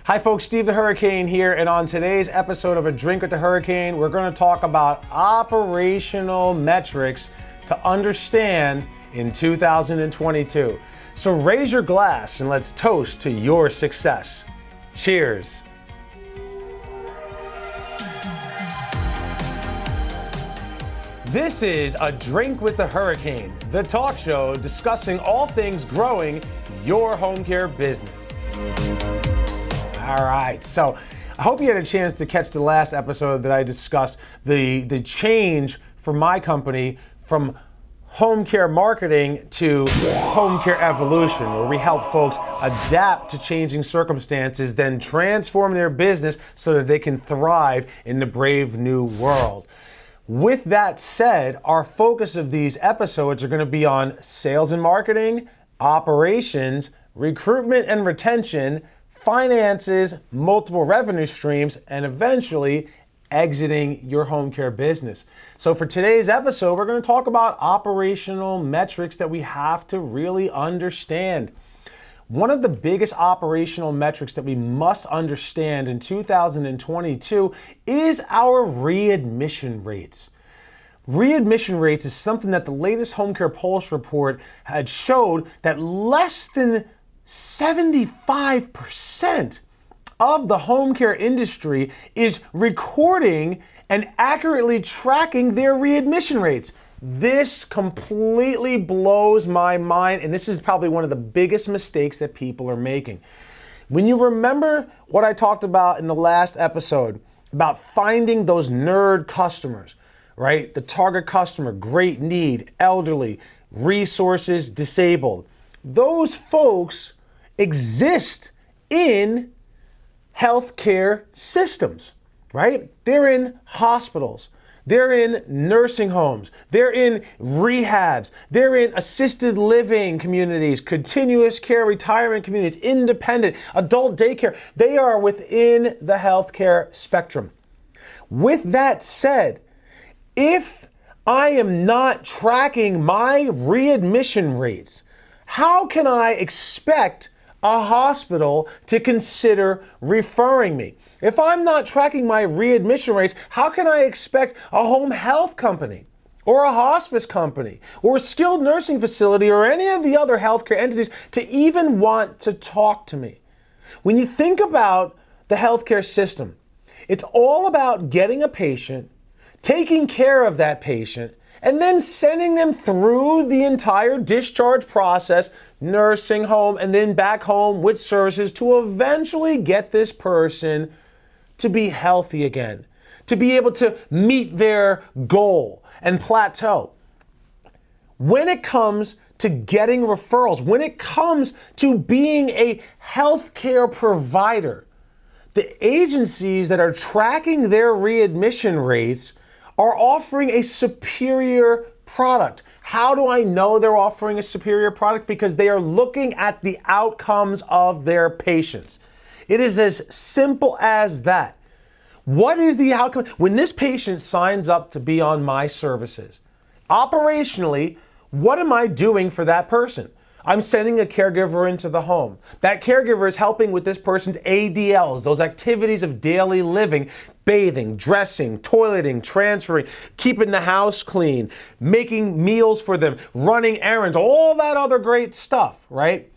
Hi folks, Steve the Hurricane here, and on today's episode of A Drink with the Hurricane, we're going to talk about operational metrics to understand in 2022. So raise your glass and let's toast to your success. Cheers. This is A Drink with the Hurricane, the talk show discussing all things growing your home care business. All right, so I hope you had a chance to catch the last episode that I discussed the change for my company from home care marketing to home care evolution, where we help folks adapt to changing circumstances, then transform their business so that they can thrive in the brave new world. With that said, our focus of these episodes are going to be on sales and marketing, operations, recruitment and retention, finances, multiple revenue streams, and eventually exiting your home care business. So for today's episode, we're going to talk about operational metrics that we have to really understand. One of the biggest operational metrics that we must understand in 2022 is our readmission rates. Readmission rates is something that the latest Home Care Pulse report had showed that less than 75% of the home care industry is recording and accurately tracking their readmission rates. This completely blows my mind, and this is probably one of the biggest mistakes that people are making. When you remember what I talked about in the last episode about finding those nerd customers, right? The target customer, great need, elderly, resources, disabled. Those folks exist in healthcare systems, right? They're in hospitals, they're in nursing homes, they're in rehabs, they're in assisted living communities, continuous care retirement communities, independent, adult daycare. They are within the healthcare spectrum. With that said, if I am not tracking my readmission rates, how can I expect a hospital to consider referring me? If I'm not tracking my readmission rates, how can I expect a home health company or a hospice company or a skilled nursing facility or any of the other healthcare entities to even want to talk to me? When you think about the healthcare system, it's all about getting a patient, taking care of that patient, and then sending them through the entire discharge process, nursing home, and then back home with services to eventually get this person to be healthy again, to be able to meet their goal and plateau. When it comes to getting referrals, when it comes to being a healthcare provider, the agencies that are tracking their readmission rates are offering a superior product. How do I know they're offering a superior product? Because they are looking at the outcomes of their patients. It is as simple as that. What is the outcome? When this patient signs up to be on my services, operationally, what am I doing for that person? I'm sending a caregiver into the home. That caregiver is helping with this person's ADLs, those activities of daily living, bathing, dressing, toileting, transferring, keeping the house clean, making meals for them, running errands, all that other great stuff, right?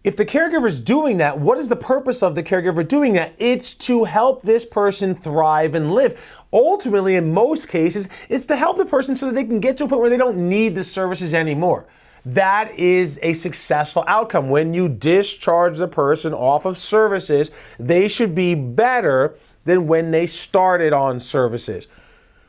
If the caregiver is doing that, what is the purpose of the caregiver doing that? It's to help this person thrive and live. Ultimately, in most cases, it's to help the person so that they can get to a point where they don't need the services anymore. That is a successful outcome. When you discharge the person off of services, they should be better than when they started on services.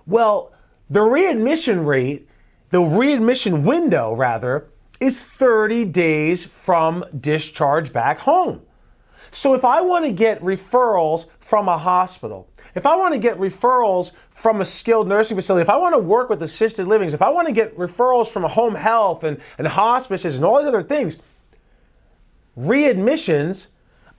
Well, the readmission window rather, is 30 days from discharge back home. So if I want to get referrals from a hospital, if I want to get referrals from a skilled nursing facility, if I want to work with assisted livings, if I want to get referrals from a home health and hospices and all these other things, readmissions,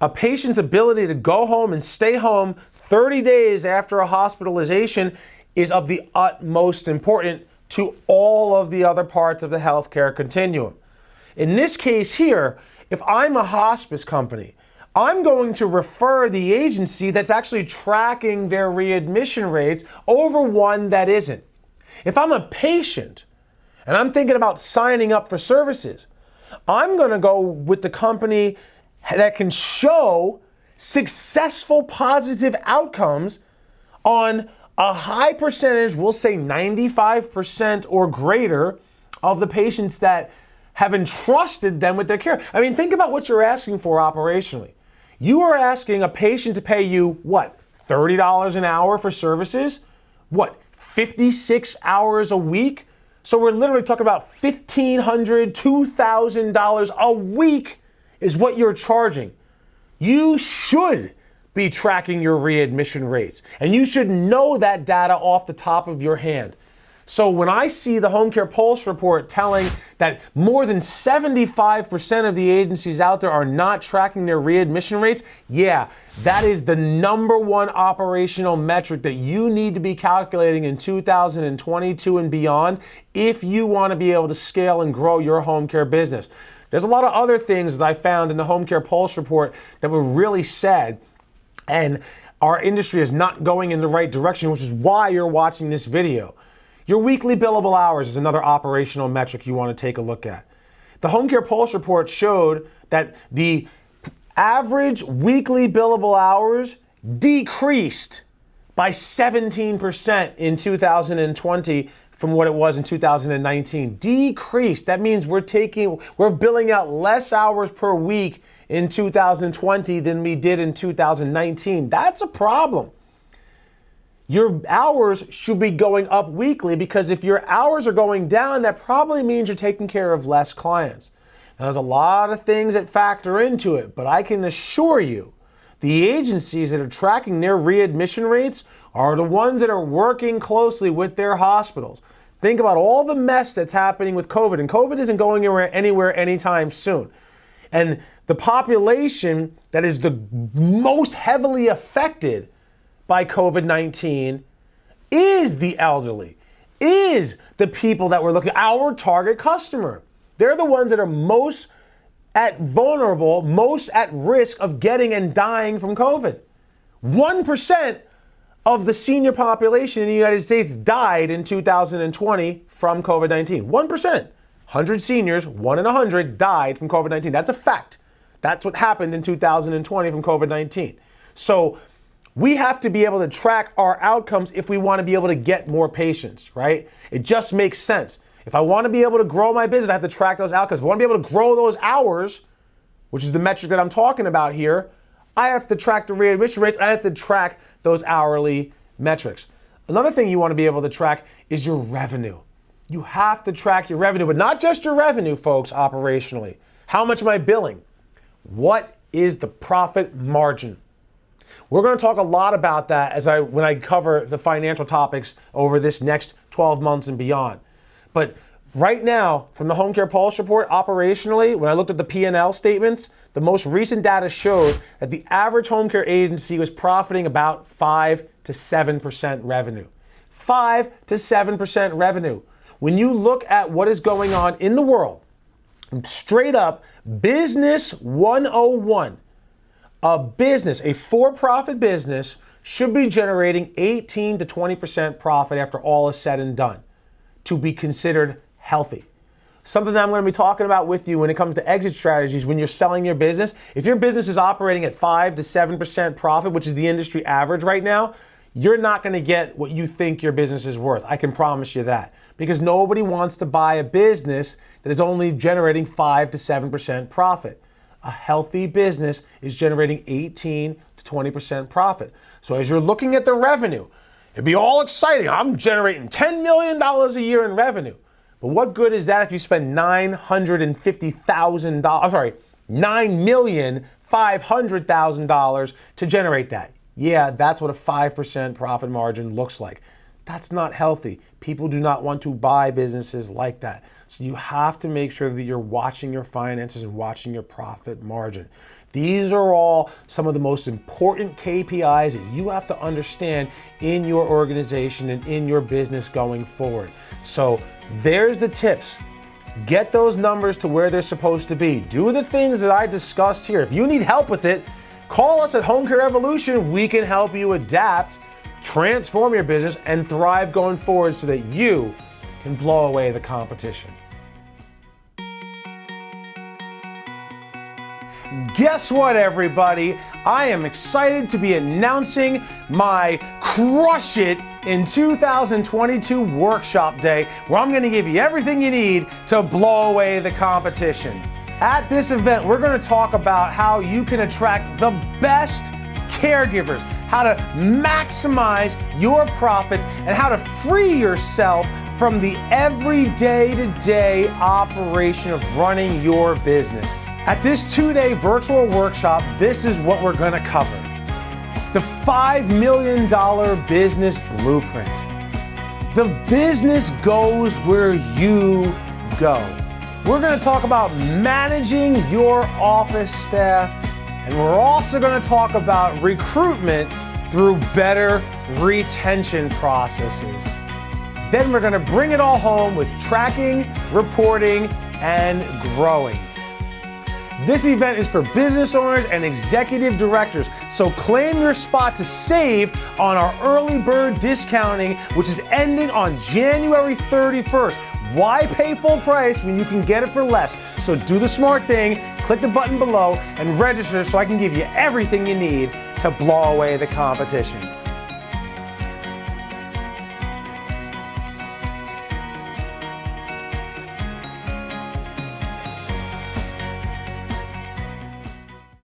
a patient's ability to go home and stay home 30 days after a hospitalization is of the utmost importance to all of the other parts of the healthcare continuum. In this case here, if I'm a hospice company, I'm going to refer the agency that's actually tracking their readmission rates over one that isn't. If I'm a patient and I'm thinking about signing up for services, I'm going to go with the company that can show successful positive outcomes on a high percentage, we'll say 95% or greater, of the patients that have entrusted them with their care. I mean, think about what you're asking for operationally. You are asking a patient to pay you, what, $30 an hour for services? What, 56 hours a week? So we're literally talking about $1,500, $2,000 a week is what you're charging. You should be tracking your readmission rates, and you should know that data off the top of your hand. So when I see the Home Care Pulse report telling that more than 75% of the agencies out there are not tracking their readmission rates, yeah, that is the number one operational metric that you need to be calculating in 2022 and beyond if you want to be able to scale and grow your home care business. There's a lot of other things that I found in the Home Care Pulse report that were really sad, and our industry is not going in the right direction, which is why you're watching this video. Your weekly billable hours is another operational metric you want to take a look at. The Home Care Pulse report showed that the average weekly billable hours decreased by 17% in 2020 from what it was in 2019. Decreased. That means we're billing out less hours per week in 2020 than we did in 2019. That's a problem. Your hours should be going up weekly, because if your hours are going down, that probably means you're taking care of less clients. Now, there's a lot of things that factor into it, but I can assure you the agencies that are tracking their readmission rates are the ones that are working closely with their hospitals. Think about all the mess that's happening with COVID, and COVID isn't going anywhere anytime soon. And the population that is the most heavily affected by COVID-19 is the elderly, is the people that we're looking at, our target customer. They're the ones that are most vulnerable, most at risk of getting and dying from COVID. 1% of the senior population in the United States died in 2020 from COVID-19. 1%. 100 seniors, 1 in 100 died from COVID-19. That's a fact. That's what happened in 2020 from COVID-19. So we have to be able to track our outcomes if we want to be able to get more patients, right? It just makes sense. If I want to be able to grow my business, I have to track those outcomes. If I want to be able to grow those hours, which is the metric that I'm talking about here, I have to track the readmission rates. I have to track those hourly metrics. Another thing you want to be able to track is your revenue. You have to track your revenue, but not just your revenue, folks, operationally. How much am I billing? What is the profit margin? We're going to talk a lot about that when I cover the financial topics over this next 12 months and beyond. But right now, from the Home Care Pulse report, operationally, when I looked at the P&L statements, the most recent data showed that the average home care agency was profiting about 5 to 7% revenue. 5 to 7% revenue. When you look at what is going on in the world, straight up, Business 101, a for-profit business should be generating 18 to 20% profit after all is said and done to be considered healthy. Something that I'm going to be talking about with you when it comes to exit strategies when you're selling your business. If your business is operating at 5 to 7% profit, which is the industry average right now, you're not going to get what you think your business is worth. I can promise you that. Because nobody wants to buy a business that is only generating 5 to 7% profit. A healthy business is generating 18 to 20% profit. So as you're looking at the revenue, it'd be all exciting. I'm generating $10 million a year in revenue. But what good is that if you spend $9,500,000 to generate that? Yeah, that's what a 5% profit margin looks like. That's not healthy. People do not want to buy businesses like that. So you have to make sure that you're watching your finances and watching your profit margin. These are all some of the most important KPIs that you have to understand in your organization and in your business going forward. So there's the tips. Get those numbers to where they're supposed to be. Do the things that I discussed here. If you need help with it, Call us at Home Care Revolution. We can help you adapt, transform your business, and thrive going forward so that you can blow away the competition. Guess what, everybody? I am excited to be announcing my Crush It in 2022 workshop day, where I'm going to give you everything you need to blow away the competition. At this event, we're going to talk about how you can attract the best caregivers, how to maximize your profits, and how to free yourself from the everyday-to-day operation of running your business. At this 2-day virtual workshop, this is what we're going to cover. The $5 million business blueprint. The business goes where you go. We're going to talk about managing your office staff, and we're also going to talk about recruitment through better retention processes. Then we're going to bring it all home with tracking, reporting, and growing. This event is for business owners and executive directors, so claim your spot to save on our early bird discounting, which is ending on January 31st. Why pay full price when you can get it for less? So do the smart thing, click the button below, and register so I can give you everything you need to blow away the competition.